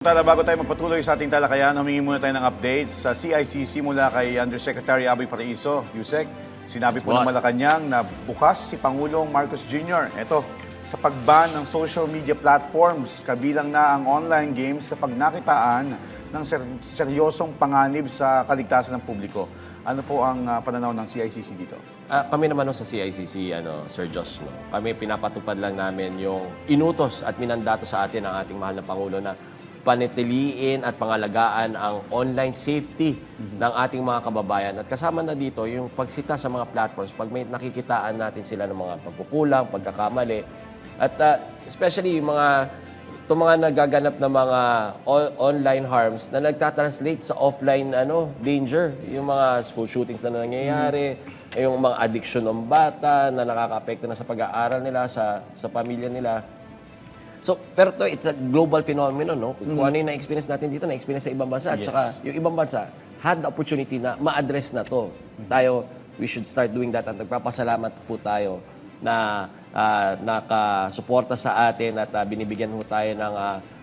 Bago tayo magpatuloy sa ating talakayan, humingi muna tayo ng updates sa CICC mula kay Undersecretary Aboy Paraiso. Yusek, sinabi po ng Malacanang na bukas si Pangulong Marcos Jr. Ito, sa pagban ng social media platforms, kabilang na ang online games kapag nakitaan ng seryosong panganib sa kaligtasan ng publiko. Ano po ang pananaw ng CICC dito? Kami naman sa CICC, Sir Josh, kami pinapatupad lang namin yung inutos at minandato sa atin ng ating mahal na Pangulo na panitiliin at pangalagaan ang online safety ng ating mga kababayan. At kasama na dito yung pagsita sa mga platforms, pag may nakikitaan natin sila ng mga pagkukulang, pagkakamali, at especially yung mga nagaganap na mga online harms na nagtatranslate sa offline danger. Yung mga school shootings na nangyayari, yung mga addiction ng bata na nakaka-apekto na sa pag-aaral nila, sa pamilya nila. So, pero it's a global phenomenon, no? Kung ano yung na-experience natin dito, na-experience sa ibang bansa. At saka, yung ibang bansa had the opportunity na ma-address na to. Tayo, we should start doing that. At nagpapasalamat po tayo na nakasuporta sa atin at binibigyan ho tayo ng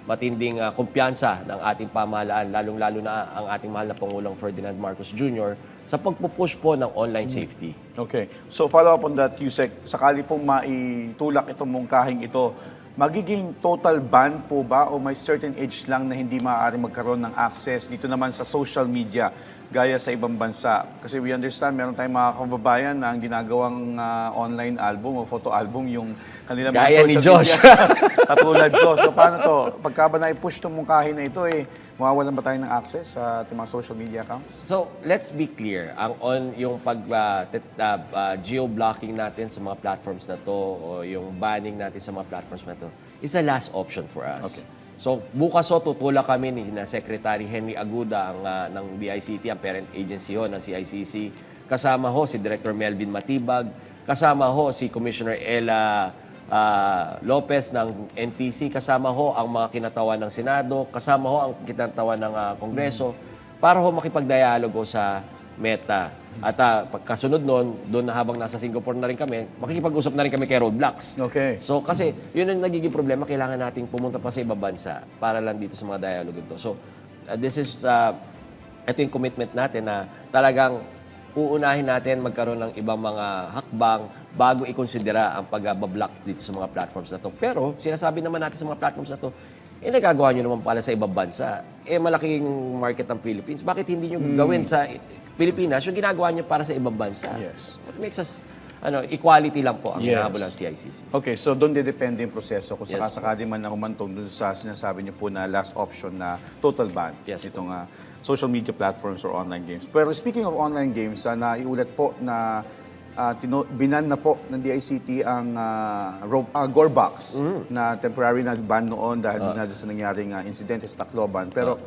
matinding kumpiyansa ng ating pamahalaan, lalong-lalo na ang ating mahal na Pangulong Ferdinand Marcos Jr. sa pagpupush po ng online safety. Okay. So, follow up on that, Yusek. Sakali pong maitulak itong mungkahing ito, magiging total ban po ba o may certain age lang na hindi maaari magkaroon ng access dito naman sa social media gaya sa ibang bansa? Kasi we understand, meron tayong mga kababayan na ang ginagawang online album o photo album yung kanilang mga Gaya social ni Josh. media. Katulad ko. So paano to? Pagka ba na-push itong mungkahin na ito, mawawalan ba tayo ng access sa ating mga social media accounts? So, let's be clear. Yung geo-blocking natin sa mga platforms na to o yung banning natin sa mga platforms na to is a last option for us. Okay. So, bukas tutulak kami ni Secretary Henry Aguda ng DICT, ang parent agency ng CICC. Kasama si Director Melvin Matibag. Kasama si Commissioner Ella Lopez ng NTC. Kasama ang mga kinatawan ng Senado. Kasama ang kinatawan ng Kongreso para makipagdialogo sa Meta. At pagkasunod doon na habang nasa Singapore na rin kami, makikipag-usap na rin kami kay Roadblocks. Okay. So kasi yun ang nagiging problema, kailangan nating pumunta pa sa ibang bansa para lang dito sa mga dialogue ito. So this is, ito yung commitment natin na talagang uunahin natin magkaroon ng ibang mga hakbang bago ikonsidera ang pag-block dito sa mga platforms na to. Pero sinasabi naman natin sa mga platforms na to, nagagawa nyo naman pala sa ibang bansa. Malaking market ang Philippines. Bakit hindi nyo gawin sa Pilipinas yung ginagawa nyo para sa ibang bansa? Yes. What makes us, equality lang po ang hinahabol ng CICC. Okay, so doon depende yung proseso kung sakasakali man na humantong doon sa sinasabi niyo po na last option na total ban itong social media platforms or online games. Pero speaking of online games, naiulat po na binan na po ng DICT ang Gorebox na temporary na ban noon dahil na sa nangyaring insidente sa Tacloban. Pero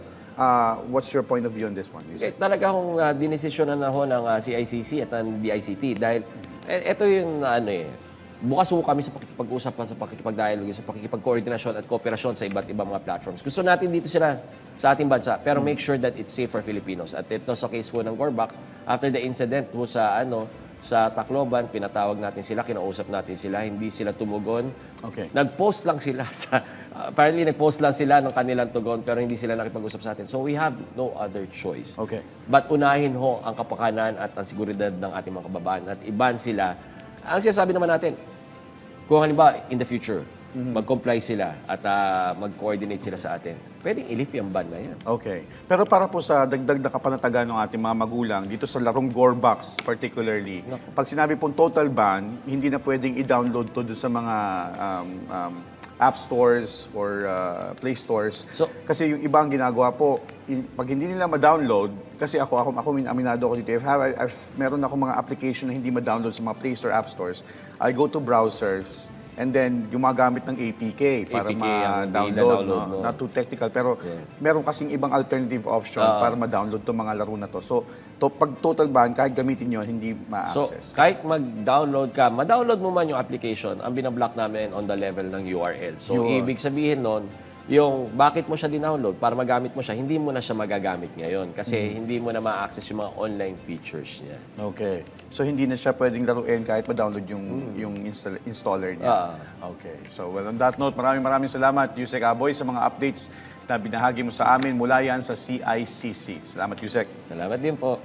what's your point of view on this one? Talaga kung dinesisyonan na ng CICC at ng DICT dahil ito yung bukas kami sa pakikipag-usap sa pakikipag-dialogue, sa pakikipag-koordinasyon at kooperasyon sa iba't ibang mga platforms. Gusto natin dito sila sa ating bansa, pero make sure that it's safe for Filipinos. At ito sa case po ng Gorebox, after the incident po sa Tacloban, pinatawag natin sila, kinausap natin sila, hindi sila tumugon. Okay. Nag-post lang sila apparently nag-post lang sila ng kanilang tugon pero hindi sila nakipag-usap sa atin. So we have no other choice. Okay. But unahin ang kapakanan at ang seguridad ng ating mga kababayan at iban sila. Ang sinasabi naman natin, kung halimbawa in the future, mag-comply sila at mag-coordinate sila sa atin, pwedeng i-lift yung ban na yan. Okay. Pero para po sa dagdag na kapanatagan ng ating mga magulang, dito sa larong Gorebox particularly, pag sinabi pong total ban, hindi na pwedeng i-download to doon sa mga app stores or play stores. So, kasi yung ibang ginagawa po, pag hindi nila ma-download, kasi ako aminado ako dito, meron ako mga application na hindi ma-download sa mga play store, app stores, I go to browsers, and then gumagamit ng APK para ma-download. No? Not too technical, pero meron kasing ibang alternative option para ma-download itong mga laro na to. So, pag total ban, kahit gamitin nyo, hindi ma-access. So, kahit mag-download ka, ma-download mo man yung application, ang binablock namin on the level ng URL. So, ibig sabihin nun, yung bakit mo siya dinownload para magamit mo siya, hindi mo na siya magagamit ngayon kasi hindi mo na ma-access yung mga online features niya. Okay. So hindi na siya pwedeng laruin kahit ma-download yung installer niya. Okay. So well, on that note, maraming salamat Yusek Aboy sa mga updates na binahagi mo sa amin mula yan sa CICC. Salamat, Yusek. Salamat din po.